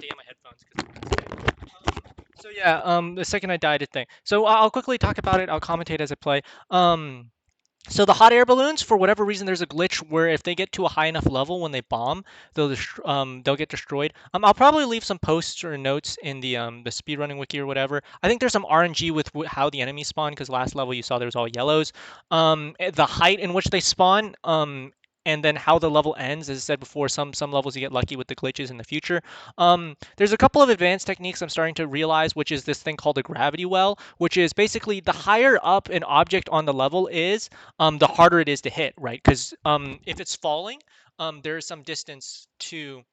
to get my headphones. So yeah, the second I died, it thing. So I'll quickly talk about it. I'll commentate as I play. So the hot air balloons, for whatever reason, there's a glitch where if they get to a high enough level when they bomb, they'll get destroyed. I'll probably leave some posts or notes in the speedrunning wiki or whatever. I think there's some RNG with how the enemies spawn because last level you saw there was all yellows. The height in which they spawn, and then how the level ends. As I said before, some levels you get lucky with the glitches in the future. There's a couple of advanced techniques I'm starting to realize, which is this thing called a gravity well, which is basically the higher up an object on the level is, the harder it is to hit, right? Because if it's falling, there is some distance to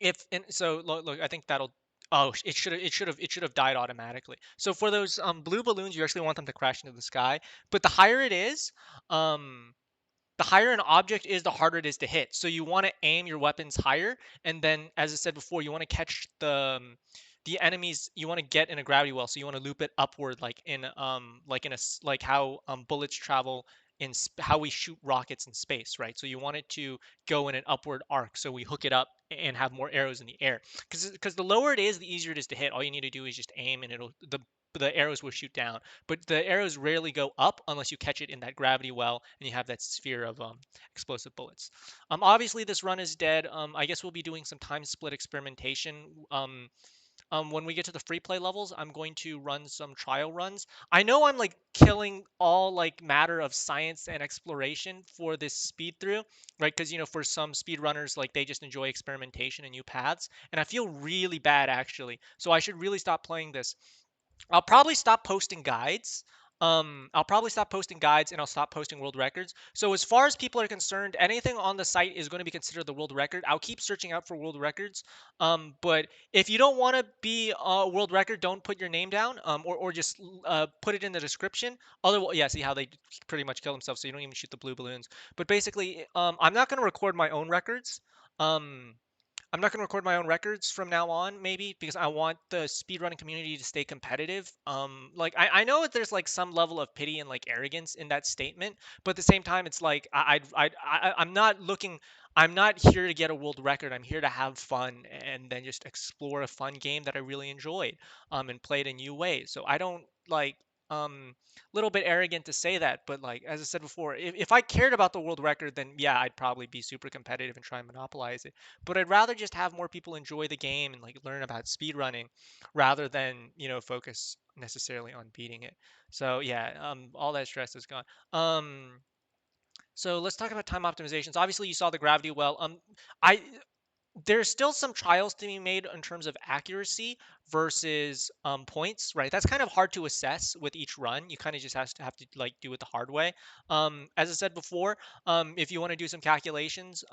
if and so look, I think that'll. Oh, it should have died automatically. So for those blue balloons, you actually want them to crash into the sky. But um, the higher an object is, the harder it is to hit. So you want to aim your weapons higher, and then, as I said before, you want to catch the enemies. You want to get in a gravity well, so you want to loop it upward, like how bullets travel how we shoot rockets in space, right? So you want it to go in an upward arc, so we hook it up and have more arrows in the air. Because the lower it is, the easier it is to hit. All you need to do is just aim, and the arrows will shoot down, but the arrows rarely go up unless you catch it in that gravity well and you have that sphere of explosive bullets. Obviously, this run is dead. I guess we'll be doing some time split experimentation. When we get to the free play levels, I'm going to run some trial runs. I know I'm like killing all like matter of science and exploration for this speed through, right? Because for some speed runners, like they just enjoy experimentation and new paths, and I feel really bad actually. So I should really stop playing this. I'll probably stop posting guides. I'll probably stop posting guides and I'll stop posting world records. So as far as people are concerned, anything on the site is going to be considered the world record. I'll keep searching out for world records. But if you don't want to be a world record, don't put your name down. Or just put it in the description. Otherwise, yeah, see how they pretty much kill themselves, so you don't even shoot the blue balloons. But basically, I'm not going to record my own records. Um, I'm not going to record my own records from now on, maybe, because I want the speedrunning community to stay competitive. Like I know that there's like some level of pity and like arrogance in that statement, but at the same time, it's like I'm not looking. I'm not here to get a world record. I'm here to have fun and then just explore a fun game that I really enjoyed, and play it in new ways. So I don't like little bit arrogant to say that, but like as I said before, if I cared about the world record, then yeah, I'd probably be super competitive and try and monopolize it. But I'd rather just have more people enjoy the game and like learn about speedrunning rather than, focus necessarily on beating it. So yeah, all that stress is gone. So let's talk about time optimizations. Obviously, you saw the gravity well. I There's still some trials to be made in terms of accuracy versus points, right? That's kind of hard to assess with each run. You kind of just have to like do it the hard way. As I said before, if you want to do some calculations,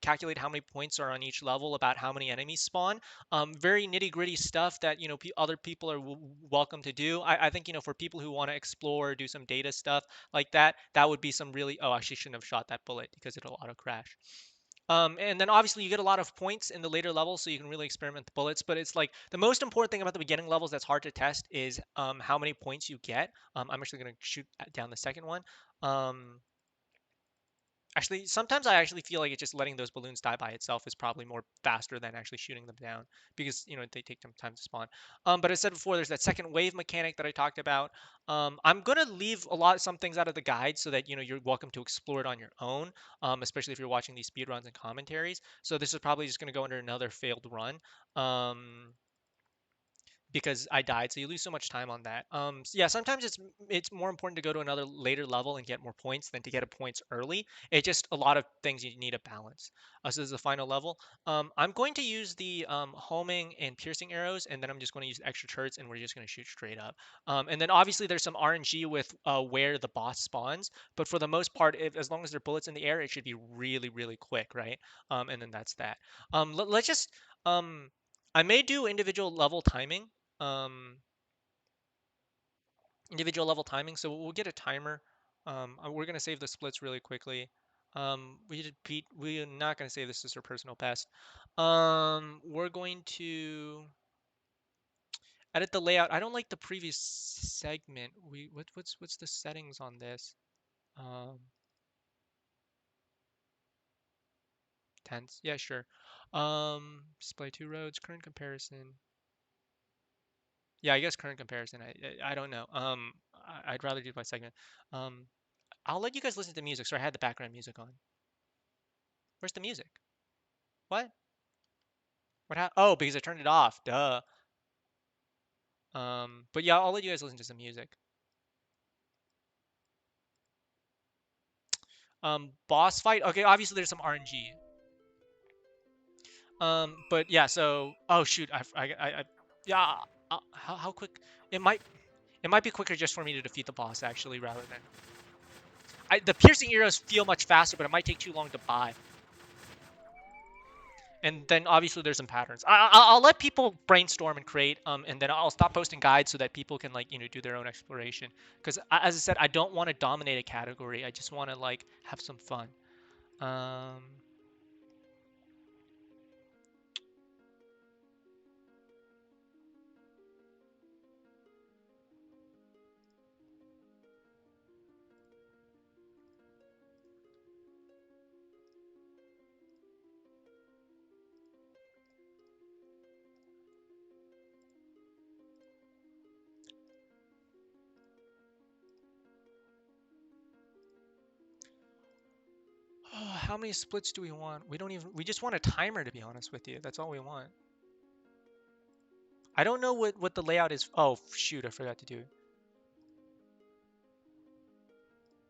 calculate how many points are on each level, about how many enemies spawn. Very nitty gritty stuff that other people are welcome to do. I think for people who want to explore, do some data stuff like that, that would be some really. Oh, I actually shouldn't have shot that bullet because it'll auto crash. And then obviously you get a lot of points in the later levels, so you can really experiment with bullets. But it's like the most important thing about the beginning levels that's hard to test is how many points you get. I'm actually going to shoot down the second one. Um, Actually, sometimes I actually feel like it's just letting those balloons die by itself is probably more faster than actually shooting them down because they take some time to spawn. But as I said before, there's that second wave mechanic that I talked about. I'm gonna leave some things out of the guide so that you're welcome to explore it on your own, especially if you're watching these speedruns and commentaries. So this is probably just gonna go under another failed run. Um, because I died. So you lose so much time on that. Yeah, sometimes it's more important to go to another later level and get more points than to get a points early. It's just a lot of things you need a balance. So this is the final level. I'm going to use the homing and piercing arrows, and then I'm just going to use extra turrets, and we're just going to shoot straight up. And then obviously there's some RNG with where the boss spawns, but for the most part, as long as there are bullets in the air, it should be really, really quick, right? And then that's that. Let's just I may do um, individual level timing. So we'll get a timer. We're gonna save the splits really quickly. We're not gonna save this as our personal best. We're going to edit the layout. I don't like the previous segment. What's the settings on this? Um, Tense. Yeah, sure. Display two roads. Current comparison. Yeah, I guess current comparison. I don't know. I'd rather do by segment. Um, I'll let you guys listen to music. So I had the background music on. Where's the music? What? Oh, because I turned it off. Duh. But yeah, I'll let you guys listen to some music. Boss fight. Okay, obviously there's some RNG. But yeah. So, oh shoot, yeah. How quick? It might it might be quicker just for me to defeat the boss actually, rather than the piercing arrows feel much faster, but it might take too long to buy. And then obviously there's some patterns. I'll let people brainstorm and create, and then I'll stop posting guides so that people can like do their own exploration. Because as I said, I don't want to dominate a category. I just want to like have some fun. Um, how many splits do we want? We don't even. We just want a timer, to be honest with you. That's all we want. I don't know what the layout is. Oh shoot, I forgot to do it.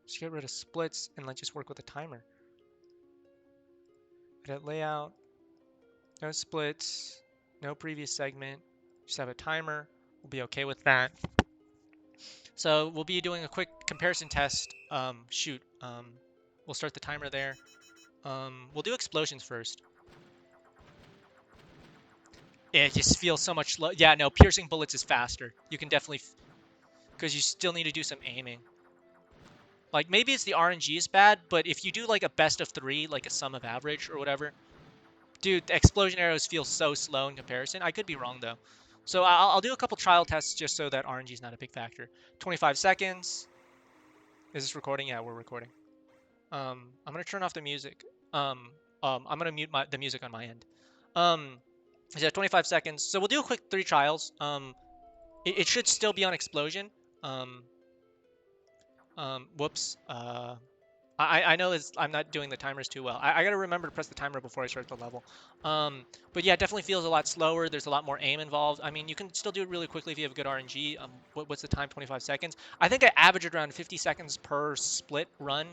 Just get rid of splits and let's just work with a timer. Edit layout. No splits. No previous segment. Just have a timer. We'll be okay with that. So we'll be doing a quick comparison test. We'll start the timer there. We'll do explosions first. It just feels so much slow. Yeah, no, piercing bullets is faster. You can definitely, because you still need to do some aiming. Like maybe it's the RNG is bad, but if you do like a best of three, like a sum of average or whatever, dude, the explosion arrows feel so slow in comparison. I could be wrong though. So I'll do a couple trial tests just so that RNG is not a big factor. 25 seconds. Is this recording? Yeah, we're recording. I'm gonna turn off the music. I'm gonna mute the music on my end. Yeah, 25 seconds. So we'll do a quick 3 trials. It should still be on explosion. Um, whoops. I know I'm not doing the timers too well. I gotta remember to press the timer before I start the level. But yeah, it definitely feels a lot slower. There's a lot more aim involved. I mean, you can still do it really quickly if you have good RNG. What's the time? 25 seconds. I think I averaged around 50 seconds per split run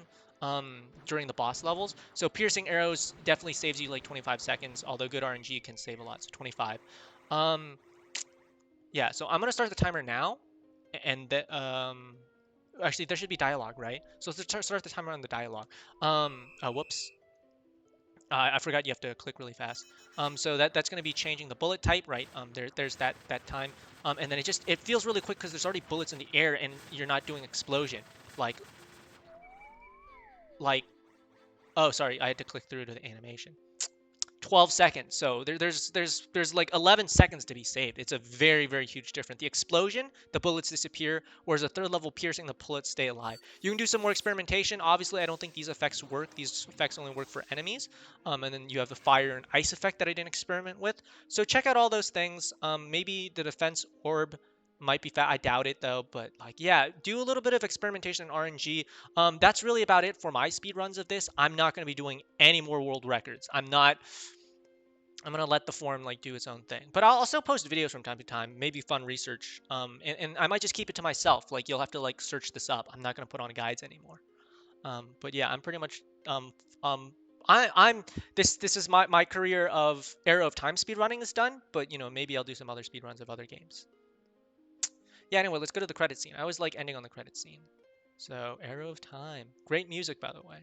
during the boss levels. So piercing arrows definitely saves you like 25 seconds, although good RNG can save a lot. So 25. Um, yeah, so I'm gonna start the timer now, and actually there should be dialogue, right? So let's start the timer on the dialogue. Whoops. I forgot you have to click really fast. So that's going to be changing the bullet type, right? There's that time. And then it feels really quick because there's already bullets in the air and you're not doing explosion. Like like oh sorry, I had to click through to the animation. 12 seconds. So there's like 11 seconds to be saved. It's a very, very huge difference. The explosion, the bullets disappear, whereas a third level piercing, the bullets stay alive. You can do some more experimentation. Obviously, I don't think these effects work. These effects only work for enemies. And then you have the fire and ice effect that I didn't experiment with. So check out all those things. Maybe the defense orb might be fat. I doubt it though, but like, yeah, do a little bit of experimentation in RNG. That's really about it for my speed runs of this. I'm not going to be doing any more world records. I'm gonna let the forum like do its own thing, but I'll still post videos from time to time, maybe fun research. And I might just keep it to myself. Like you'll have to like search this up. I'm not gonna put on guides anymore. But yeah, I'm pretty much um I'm this is my career of Arrow of Time speedrunning is done. But maybe I'll do some other speedruns of other games. Yeah. Anyway, let's go to the credit scene. I always like ending on the credit scene. So Arrow of Time, great music by the way.